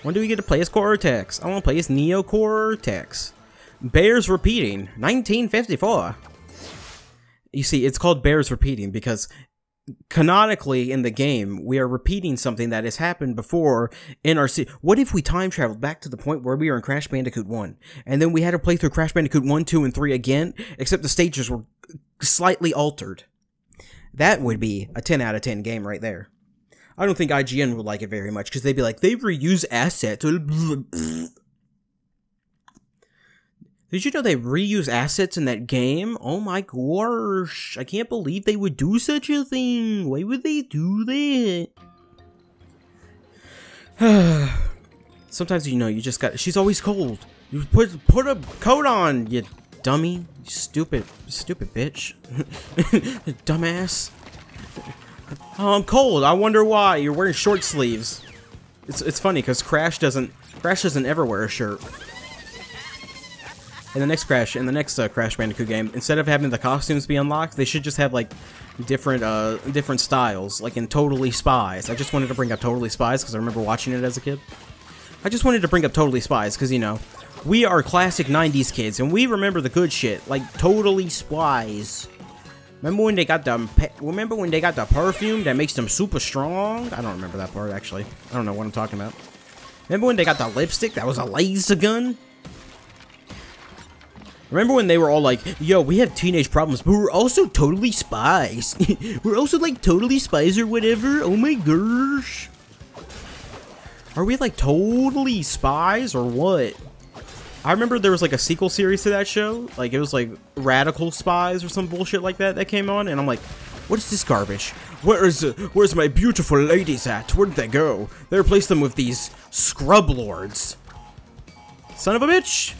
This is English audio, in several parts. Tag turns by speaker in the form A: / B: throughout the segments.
A: When do we get to play as Cortex? I want to play as Neo Cortex. Bears repeating. 1954. You see, it's called Bears repeating because canonically in the game, we are repeating something that has happened before in our What if we time traveled back to the point where we were in Crash Bandicoot 1, and then we had to play through Crash Bandicoot 1, 2, and 3 again, except the stages were slightly altered? That would be a 10 out of 10 game right there. I don't think IGN would like it very much, because they'd be like, they reuse assets. Did you know they reuse assets in that game? Oh my gosh. I can't believe they would do such a thing. Why would they do that? Sometimes, you know, you just got... She's always cold. You put a coat on, you dummy. You stupid bitch. Dumbass. Oh, I'm cold. I wonder why. You're wearing short sleeves. It's funny, because Crash doesn't ever wear a shirt. In the next Crash Bandicoot game, instead of having the costumes be unlocked, they should just have like different styles, like in Totally Spies. I just wanted to bring up Totally Spies because I remember watching it as a kid. I just wanted to bring up Totally Spies because, you know, we are classic 90s kids and we remember the good shit, like Totally Spies. Remember when they got the perfume that makes them super strong? I don't remember that part actually. I don't know what I'm talking about. Remember when they got the lipstick that was a laser gun? Remember when they were all like, yo, we have teenage problems, but we're also totally spies. We're also like totally spies or whatever. Oh my gosh. Are we like totally spies or what? I remember there was like a sequel series to that show. Like it was like Radical Spies or some bullshit like that came on. And I'm like, what is this garbage? Where's my beautiful ladies at? Where did they go? They replaced them with these scrub lords. Son of a bitch.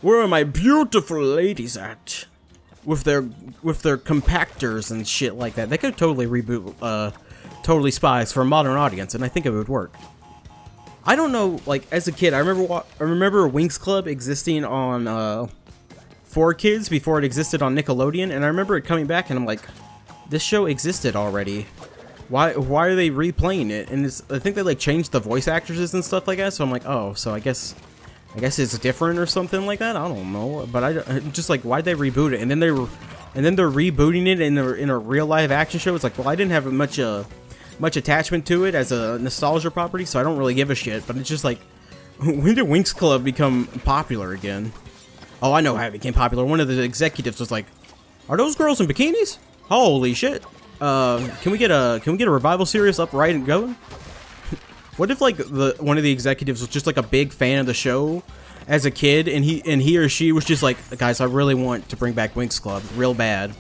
A: Where are my beautiful ladies at? With their compactors and shit like that. They could totally reboot Totally Spies for a modern audience, and I think it would work. I don't know, like as a kid, I remember Winx Club existing on 4Kids before it existed on Nickelodeon, and I remember it coming back, and I'm like, this show existed already. Why are they replaying it? And I think they like changed the voice actresses and stuff like that. So I'm like, oh, so I guess it's different or something like that. I don't know, but I just like, why'd they reboot it? And then they're rebooting it in a real live action show. It's like, well, I didn't have much attachment to it as a nostalgia property, so I don't really give a shit. But it's just like, when did Winx Club become popular again? Oh, I know how it became popular. One of the executives was like, "Are those girls in bikinis? Holy shit! Can we get a revival series up right and going?" What if like one of the executives was just like a big fan of the show as a kid, and he or she was just like, guys, I really want to bring back Winx Club real bad.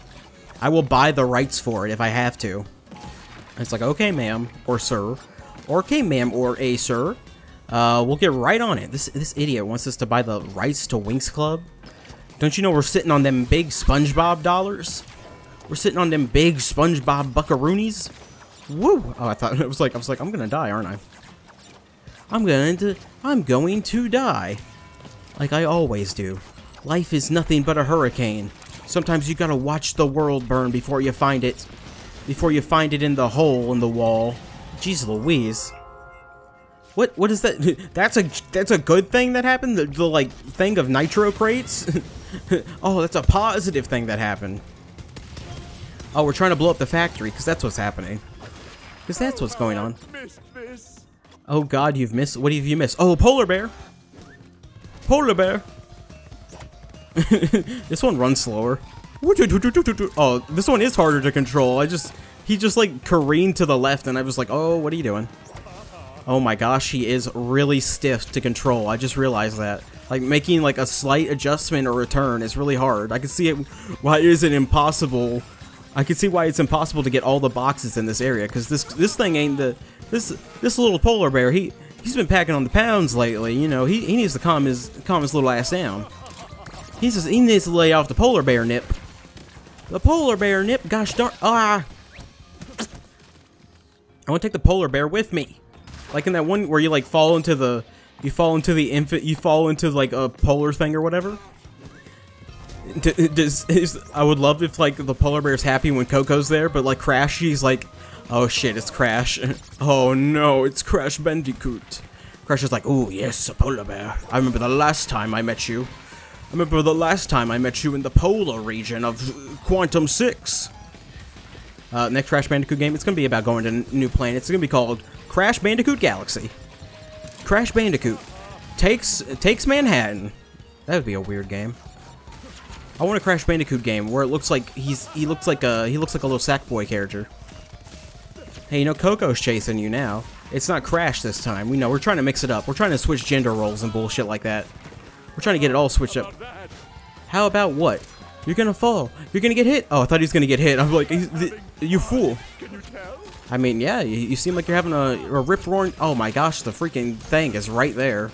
A: I will buy the rights for it if I have to. And it's like, okay, ma'am or sir, or okay, ma'am or a sir, we'll get right on it. This idiot wants us to buy the rights to Winx Club. Don't you know we're sitting on them big SpongeBob dollars? We're sitting on them big SpongeBob buckaroonies. Woo! Oh, I was like, I'm gonna die, aren't I? I'm going to die. Like I always do. Life is nothing but a hurricane. Sometimes you gotta watch the world burn before you find it. Before you find it in the hole in the wall. Jeez Louise. What is that? That's a good thing that happened? The like thing of nitro crates? Oh, that's a positive thing that happened. Oh, we're trying to blow up the factory, because that's what's happening. Because that's what's going on. Oh god, you've missed. What have you missed? Oh, polar bear. Polar bear. This one runs slower. Oh, this one is harder to control. He just like careened to the left, and I was like, oh, what are you doing? Oh my gosh, he is really stiff to control. I just realized that. Like making like a slight adjustment or return is really hard. I can see it. Why is it impossible? I can see why it's impossible to get all the boxes in this area, because this thing ain't this little polar bear. He's been packing on the pounds lately. You know, he needs to calm his little ass down. He needs to lay off the polar bear nip. The polar bear nip. Gosh darn. Ah. I want to take the polar bear with me, like in that one where you like fall into like a polar thing or whatever. I would love if like the polar bear's happy when Coco's there, but like Crash, he's like, oh shit, it's Crash. Oh no, it's Crash Bandicoot. Crash is like, oh yes, a polar bear. I remember the last time I met you. I remember the last time I met you in the polar region of Quantum 6. Next Crash Bandicoot game, it's gonna be about going to new planets. It's gonna be called Crash Bandicoot Galaxy. Crash Bandicoot takes Manhattan. That would be a weird game. I want a Crash Bandicoot game where it looks like he looks like a little Sackboy character. Hey, you know Coco's chasing you now. It's not Crash this time. We know we're trying to mix it up. We're trying to switch gender roles and bullshit like that. We're trying to get it all switched up. How about what? You're gonna fall. You're gonna get hit. Oh, I thought he was gonna get hit. I'm like, you fool. I mean, yeah, you seem like you're having a rip-roaring... Oh my gosh, the freaking thing is right there.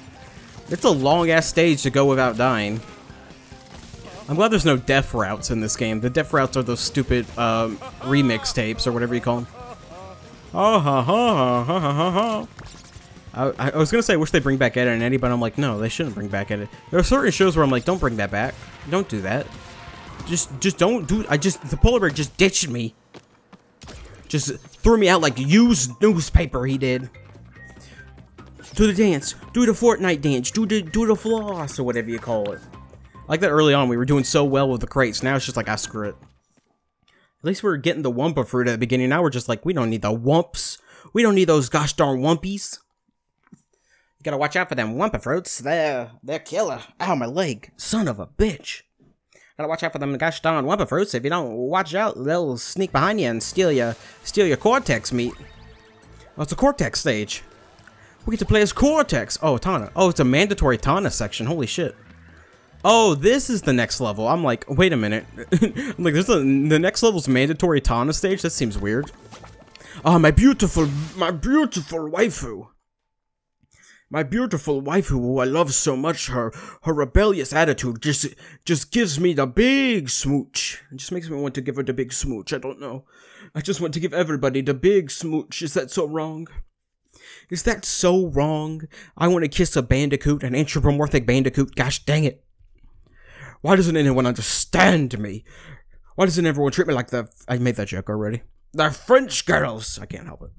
A: It's a long-ass stage to go without dying. I'm glad there's no death routes in this game. The death routes are those stupid remix tapes or whatever you call them. Oh, ha, ha, ha, ha, ha, ha. I was gonna say I wish they bring back Ed and Eddie, but I'm like, no, they shouldn't bring back Ed. There are certain shows where I'm like, don't bring that back. Don't do that. Just don't do... The polar bear just ditched me. Just threw me out like used newspaper, he did. Do the dance. Do the Fortnite dance. Do the floss, or whatever you call it. Like that early on, we were doing so well with the crates. Now it's just like, ah, screw it. At least we were getting the Wumpa fruit at the beginning. Now we're just like, we don't need the Wumps. We don't need those gosh darn Wumpies. You gotta watch out for them Wumpa fruits. They're killer. Ow, my leg. Son of a bitch. Gotta watch out for them gosh darn Wumpa fruits. If you don't watch out, they'll sneak behind you and steal your Cortex meat. Oh, it's a Cortex stage. We get to play as Cortex. Oh, Tana. Oh, it's a mandatory Tana section. Holy shit. Oh, this is the next level. I'm like, wait a minute. I'm like, the next level's mandatory Tana stage? That seems weird. Oh, my beautiful waifu. My beautiful waifu, who I love so much, her rebellious attitude just gives me the big smooch. It just makes me want to give her the big smooch. I don't know. I just want to give everybody the big smooch. Is that so wrong? Is that so wrong? I want to kiss a bandicoot, an anthropomorphic bandicoot. Gosh dang it. Why doesn't anyone understand me? Why doesn't everyone treat me like I made that joke already. The French girls. I can't help it.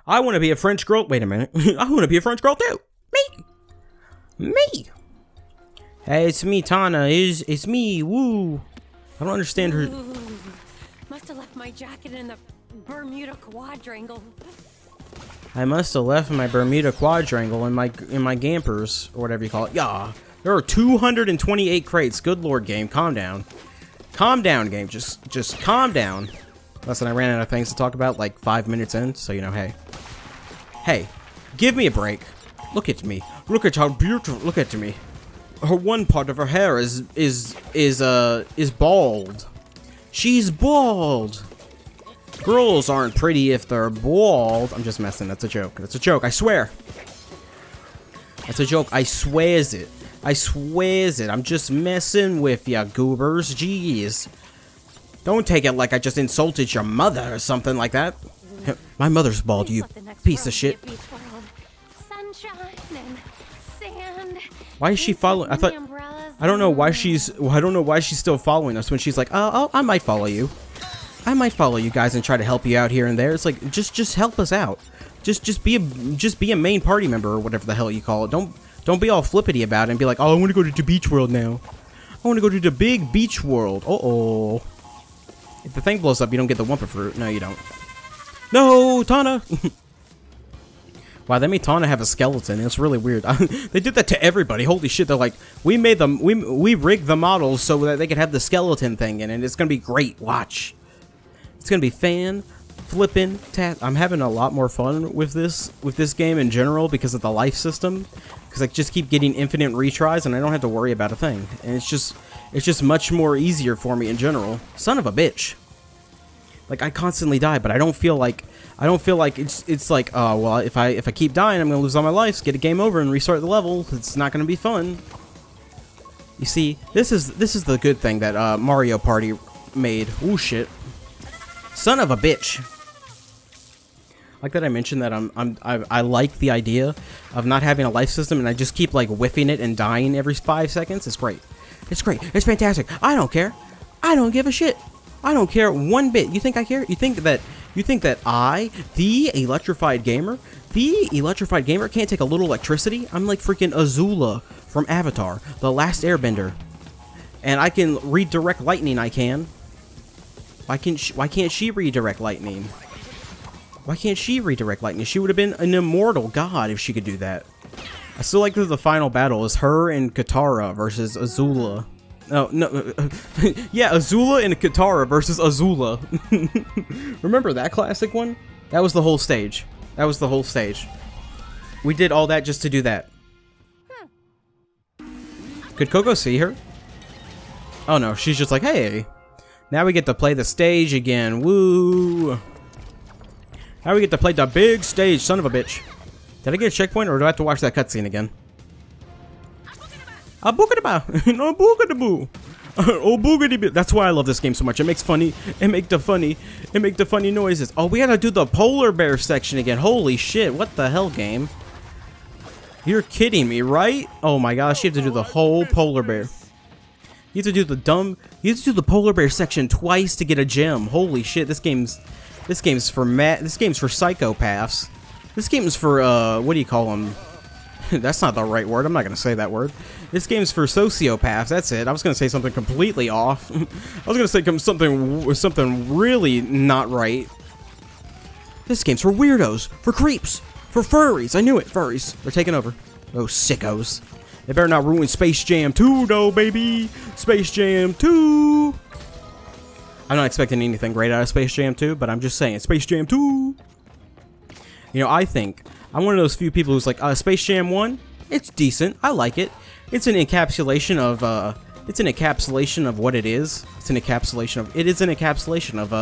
A: I want to be a French girl. Wait a minute. I want to be a French girl too. Me. Hey, it's me, Tana. It's me. Woo. I don't understand her.
B: Ooh, must have left my jacket in the Bermuda Quadrangle.
A: I must have left my Bermuda Quadrangle in my Gampers or whatever you call it. Yeah. There are 228 crates. Good lord, game. Calm down. Calm down, game. Just calm down. Listen, I ran out of things to talk about like 5 minutes in, so you know, hey. Hey, give me a break. Look at me. Look at how beautiful. Look at me. Her one part of her hair is bald. She's bald. Girls aren't pretty if they're bald. I'm just messing. That's a joke. That's a joke. I swear. That's a joke. I swears it. I swears it. I'm just messing with ya, goobers. Jeez. Don't take it like I just insulted your mother or something like that. My mother's bald, you piece of shit. Why is she following? I don't know why she's still following us when she's like, oh, I might follow you. I might follow you guys and try to help you out here and there. It's like, just help us out. Just be a main party member or whatever the hell you call it. Don't be all flippity about it and be like, oh, I want to go to the beach world now. I want to go to the big beach world. Uh-oh. If the thing blows up, you don't get the Wumpa fruit. No, you don't. No, Tana! Wow, they made Tana have a skeleton. It's really weird. They did that to everybody. Holy shit, they're like, we made them, we rigged the models so that they could have the skeleton thing in it. It's gonna be great. Watch. It's gonna be flippin'-tat. I'm having a lot more fun with this game in general because of the life system. Because I just keep getting infinite retries and I don't have to worry about a thing. And it's just much more easier for me in general. Son of a bitch. Like, I constantly die, but I don't feel like it's like, oh, well, if I keep dying, I'm gonna lose all my lives, get a game over and restart the level. It's not gonna be fun. You see, this is the good thing that Mario Party made. Ooh, shit. Son of a bitch. Like that I mentioned that I like the idea of not having a life system and I just keep like whiffing it and dying every 5 seconds. It's great. It's great. It's fantastic. I don't care. I don't give a shit. I don't care one bit. You think I care? You think that I, the electrified gamer, can't take a little electricity? I'm like freaking Azula from Avatar, the Last Airbender. And I can redirect lightning, I can. Why can't she redirect lightning? Why can't she redirect lightning? She would have been an immortal god if she could do that. I still like that the final battle is her and Katara versus Azula. Oh, no. Yeah, Azula and Katara versus Azula. Remember that classic one? That was the whole stage. That was the whole stage. We did all that just to do that. Could Coco see her? Oh no, she's just like, hey. Now we get to play the stage again. Woo. Now we get to play the big stage, son of a bitch. Did I get a checkpoint or do I have to watch that cutscene again? A boogada no boogada boo. Oh boogity bit. That's why I love this game so much. It makes funny. It make the funny noises. Oh, we gotta do the polar bear section again. Holy shit! What the hell, game? You're kidding me, right? Oh my gosh! You have to do the whole polar bear. You have to do the You have to do the polar bear section twice to get a gem. Holy shit! This game's for psychopaths. This game's for what do you call them? That's not the right word. I'm not gonna say that word. This game's for sociopaths. That's it. I was gonna say something completely off. I was gonna say something really not right. This game's for weirdos, for creeps, for furries. I knew it. Furries. They're taking over. Oh, sickos. They better not ruin Space Jam 2, though, baby. Space Jam 2. I'm not expecting anything great out of Space Jam 2, but I'm just saying, Space Jam 2. You know, I think I'm one of those few people who's like, Space Jam 1, it's decent. I like it. It's an encapsulation of, what it is. It is an encapsulation of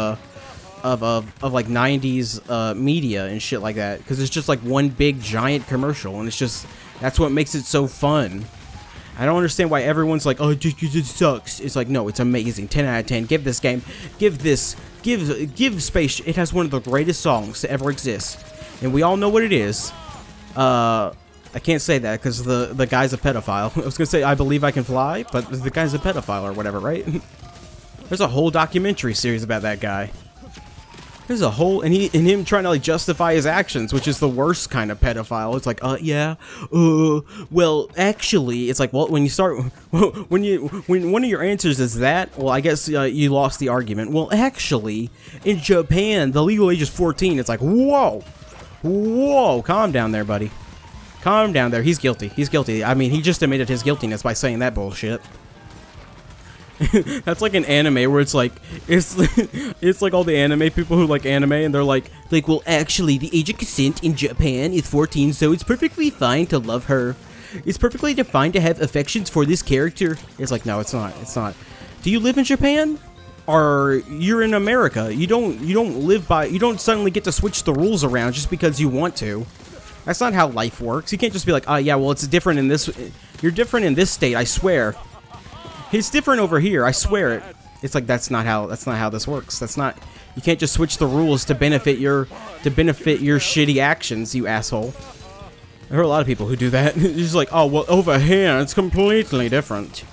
A: like 90s media and shit like that, because it's just like one big giant commercial, and it's just, that's what makes it so fun. I don't understand why everyone's like, oh, it sucks. It's like, no, it's amazing. 10 out of 10. Give this game, give Space, it has one of the greatest songs to ever exist. And we all know what it is. I can't say that because the guy's a pedophile. I was gonna say I Believe I Can Fly, but the guy's a pedophile or whatever, right? There's a whole documentary series about that guy. There's a whole, and him trying to like justify his actions, which is the worst kind of pedophile. It's like, yeah, well, actually, it's like, well, when you start, when one of your answers is that, well, I guess you lost the argument. Well, actually, in Japan, the legal age is 14. It's like, whoa, calm down there, buddy. Calm down there. He's guilty. He's guilty. I mean, he just admitted his guiltiness by saying that bullshit. That's like an anime where it's like it's like all the anime people who like anime and they're like, well, actually, the age of consent in Japan is 14, so it's perfectly fine to love her. It's perfectly fine to have affections for this character. It's like, no, it's not. It's not. Do you live in Japan? Or you're in America? You don't live by. You don't suddenly get to switch the rules around just because you want to. That's not how life works. You can't just be like, yeah, well, it's different in this. You're different in this state, I swear. It's different over here, I swear it. It's like, that's not how this works. That's not, you can't just switch the rules to benefit your shitty actions, you asshole. I heard a lot of people who do that. It's just like, oh, well, over here, it's completely different.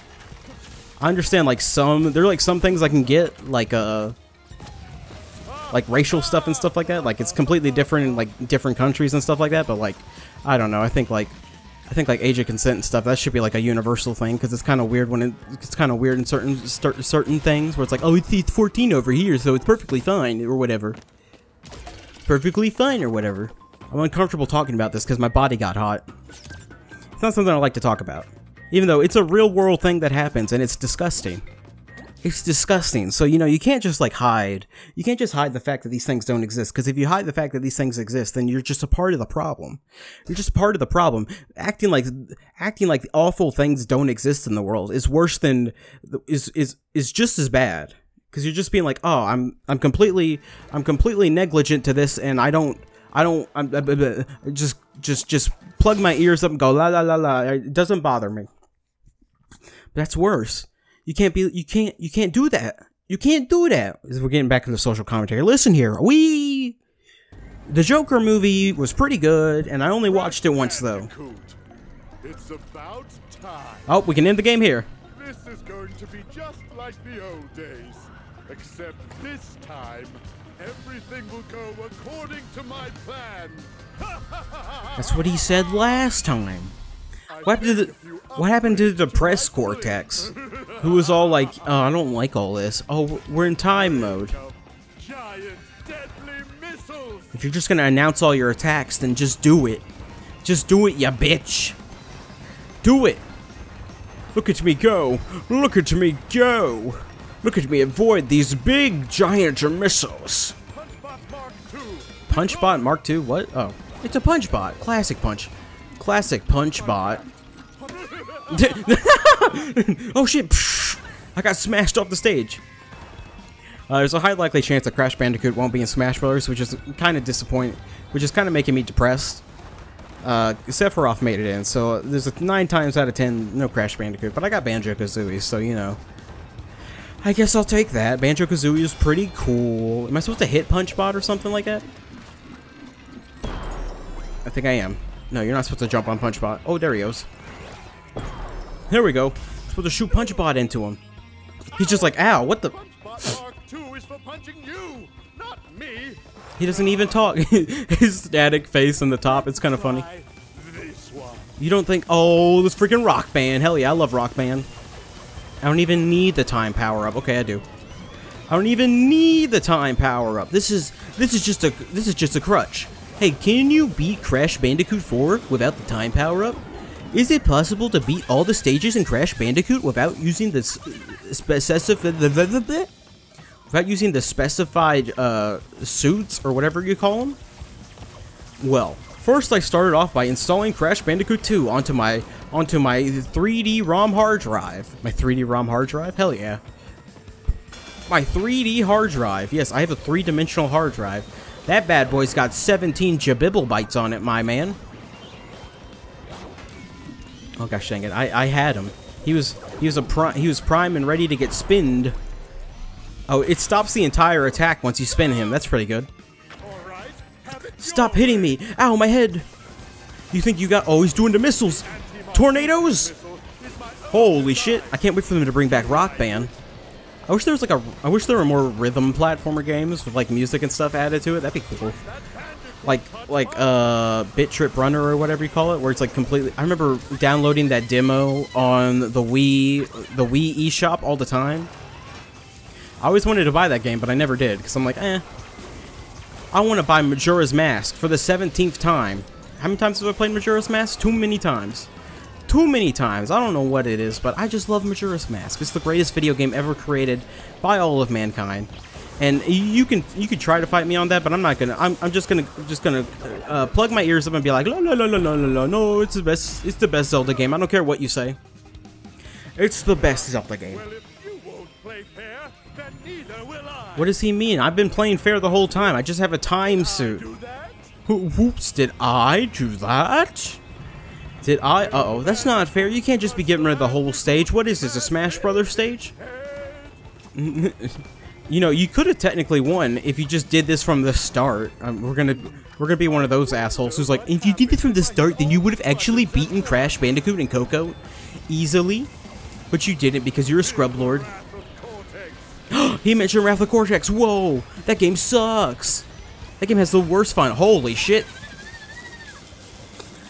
A: I understand, like, there are like some things I can get, like racial stuff and stuff like that. Like, it's completely different in like different countries and stuff like that, but like, I don't know, I think like age of consent and stuff, that should be like a universal thing, because it's kind of weird when it's kind of weird in certain things where it's like, oh, it's 14 over here, so it's perfectly fine or whatever. Perfectly fine or whatever. I'm uncomfortable talking about this because my body got hot. It's not something I like to talk about, even though it's a real world thing that happens and it's disgusting. It's disgusting. So, you know, you can't just like hide. You can't just hide the fact that these things don't exist. Because if you hide the fact that these things exist, then you're just a part of the problem. You're just part of the problem. Acting like awful things don't exist in the world is worse than is just as bad. Because you're just being like, oh, I'm completely negligent to this, and I'm just plug my ears up and go la la la la. It doesn't bother me. But that's worse. You can't do that. You can't do that. We're getting back to the social commentary. Listen here. The Joker movie was pretty good, and I only watched it once, though.
C: It's about time.
A: Oh, we can end the game here.
C: This is going to be just like the old days. Except this time, everything will go according to my plan.
A: That's what he said last time. What happened to the depressed Cortex? Who was all like, oh, I don't like all this. Oh, we're in time mode.
C: Giant deadly missiles.
A: If you're just gonna announce all your attacks, then just do it. Just do it, ya bitch. Do it. Look at me go. Look at me go. Look at me avoid these big giant missiles.
C: Punchbot Mark II.
A: Punchbot Mark II? What? Oh, it's a Punchbot. Classic Punch. Classic Punchbot. Oh shit! I got smashed off the stage. There's a high likely chance that Crash Bandicoot won't be in Smash Bros., which is kind of disappointing. Which is kind of making me depressed. Sephiroth made it in, so there's a 9 times out of 10 no Crash Bandicoot. But I got Banjo-Kazooie, so you know. I guess I'll take that. Banjo-Kazooie is pretty cool. Am I supposed to hit Punchbot or something like that? I think I am. No, you're not supposed to jump on Punchbot. Oh, there he goes. There we go. I'm supposed to shoot Punchbot into him. He's just like, ow, what the?
C: Punchbot Mark II is for punching you, not me.
A: He doesn't even talk. His static face in the top, it's kind of funny.
C: Try this one.
A: You don't think, oh, this freaking Rock Band. Hell yeah, I love Rock Band. I don't even need the time power up. Okay, I do. I don't even need the time power up. This is just a crutch. Hey, can you beat Crash Bandicoot 4 without the time power up? Is it possible to beat all the stages in Crash Bandicoot without using the specified suits or whatever you call them? Well, first I started off by installing Crash Bandicoot 2 onto my 3D ROM hard drive. My 3D ROM hard drive? Hell yeah. My 3D hard drive. Yes, I have a 3-dimensional hard drive. That bad boy's got 17 gigabytes on it, my man. Oh gosh dang it! I had him. He was prime and ready to get spinned. Oh, it stops the entire attack once you spin him. That's pretty good. Stop hitting me! Ow, my head! You think you got? Oh, he's doing the missiles, tornadoes! Holy shit! I can't wait for them to bring back Rock Band. I wish there was I wish there were more rhythm platformer games with like music and stuff added to it. That'd be cool. Like Bit Trip Runner or whatever you call it, where it's like completely. I remember downloading that demo on the Wii eShop all the time. I always wanted to buy that game, but I never did because I'm like, I want to buy Majora's Mask for the 17th time. How many times have I played Majora's Mask? Too many times. Too many times. I don't know what it is, but I just love Majora's Mask. It's the greatest video game ever created by all of mankind. And you can try to fight me on that, but I'm not gonna. I'm just gonna plug my ears up and be like, no, it's the best. It's the best Zelda game. I don't care what you say. It's the best Zelda game.
C: Well, if you won't play fair, then neither will I.
A: What does he mean? I've been playing fair the whole time. I just have a time suit.
C: Do that?
A: Whoops! Did I do that? Did I? Uh-oh, that's not fair. You can't just be getting rid of the whole stage. What is this, a Smash Brothers stage? You know, you could have technically won if you just did this from the start. We're gonna be one of those assholes who's like, if you did this from the start, then you would have actually beaten Crash Bandicoot and Coco easily. But you didn't because you're a scrub lord. He mentioned Wrath of Cortex. Whoa, that game sucks. That game has the worst fun. Holy shit.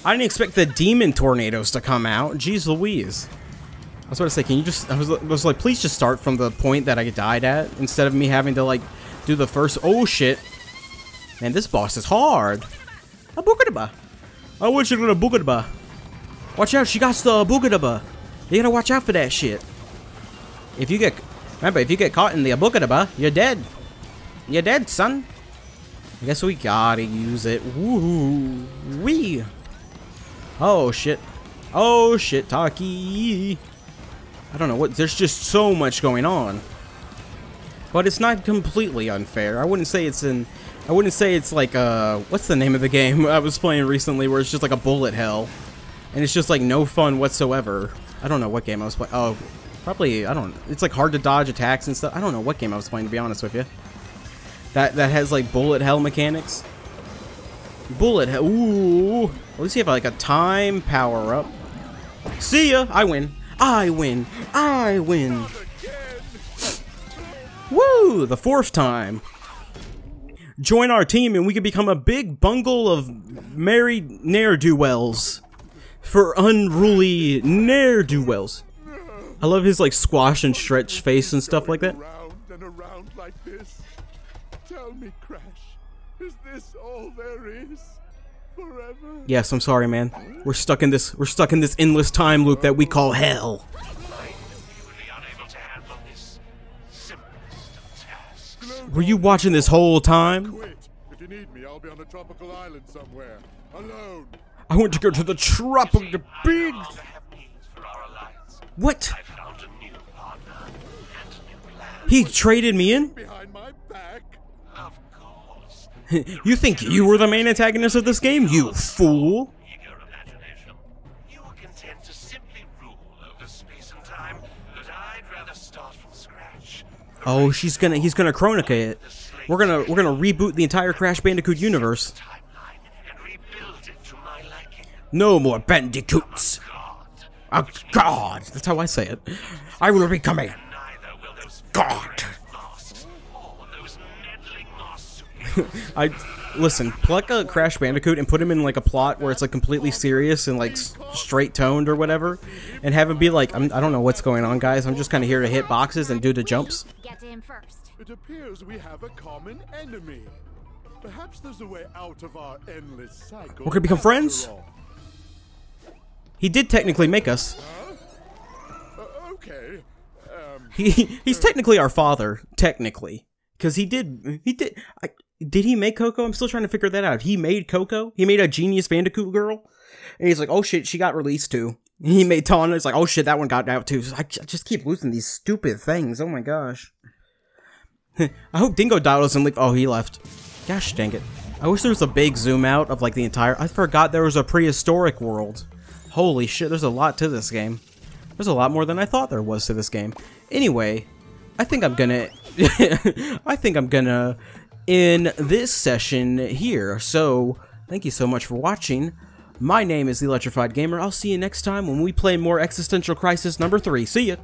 A: I didn't expect the demon tornadoes to come out. Jeez Louise. I was about to say, can you just... I was like, please just start from the point that I died at, instead of me having to, like, do the first... Oh, shit. Man, this boss is hard. A bookadaba. I wish you were a bookadaba. Watch out, she got the bookadaba. You gotta watch out for that shit. If you get... Remember, if you get caught in the bookadaba, you're dead. You're dead, son. I guess we gotta use it. Woohoo. Wee. Oh, shit. Oh, shit, Taki. I don't know what. There's just so much going on. But it's not completely unfair. I wouldn't say it's in... I wouldn't say it's like, what's the name of the game I was playing recently where it's just like a bullet hell. And it's just like no fun whatsoever. I don't know what game I was playing. Oh, probably, I don't... It's like hard to dodge attacks and stuff. I don't know what game I was playing, to be honest with you. That has like bullet hell mechanics. Bullet hell. Ooh. At least you have like a time power up. See ya. I win. I win. I win.
C: Not again.
A: Woo! The 4th time. Join our team and we can become a big bungle of married ne'er-do-wells. For unruly ne'er-do-wells. I love his like squash and stretch face and stuff like that.
C: Around and around like this. Tell me, Crash, is this all there is? Forever?
A: Yes, I'm sorry, man. We're stuck in this endless time loop that we call hell. Were you watching this whole time?
C: Quit. If you need me, I'll be on a tropical island somewhere. Alone.
A: I want to go to the tropical big. What? He traded me in?
C: Behind my back.
D: Of course.
A: You think you were the main antagonist of this game, you fool?
D: Eager imagination. You were content to simply rule over space and time, but I'd rather start from scratch.
A: Oh, he's gonna chronica it. We're gonna reboot the entire Crash Bandicoot universe.
D: Timeline and rebuild it to my liking.
A: No more bandicoots.
D: God.
A: Oh God, that's how I say it. I will become a
D: Neither will those
A: god.
D: masks. All of those meddling masks.
A: Listen, pluck a Crash Bandicoot and put him in like a plot where it's like completely serious and like straight toned or whatever, and have him be like, I don't know what's going on, guys. I'm just kind of here to hit boxes and do the jumps.
E: Get to him first.
C: It appears we have a common enemy. Perhaps there's a way out of our endless cycle.
A: We're gonna become
C: after
A: friends?
C: all.
A: He did technically make us.
C: Okay.
A: He's technically our father, technically, because did he make Coco? I'm still trying to figure that out. He made Coco. He made a genius Bandicoot girl, and he's like, oh shit, she got released too. He made Tawna. It's like, oh shit, that one got out too. So I just keep losing these stupid things. Oh my gosh. I hope Dingo Dot doesn't leave. Oh, he left. Gosh dang it. I wish there was a big zoom out of like the entire. I forgot there was a prehistoric world. Holy shit, there's a lot to this game. There's a lot more than I thought there was to this game. Anyway, I think I'm gonna end this session here. So, thank you so much for watching. My name is TheElectrifiedGamer. I'll see you next time when we play more Existential Crisis number 3. See ya!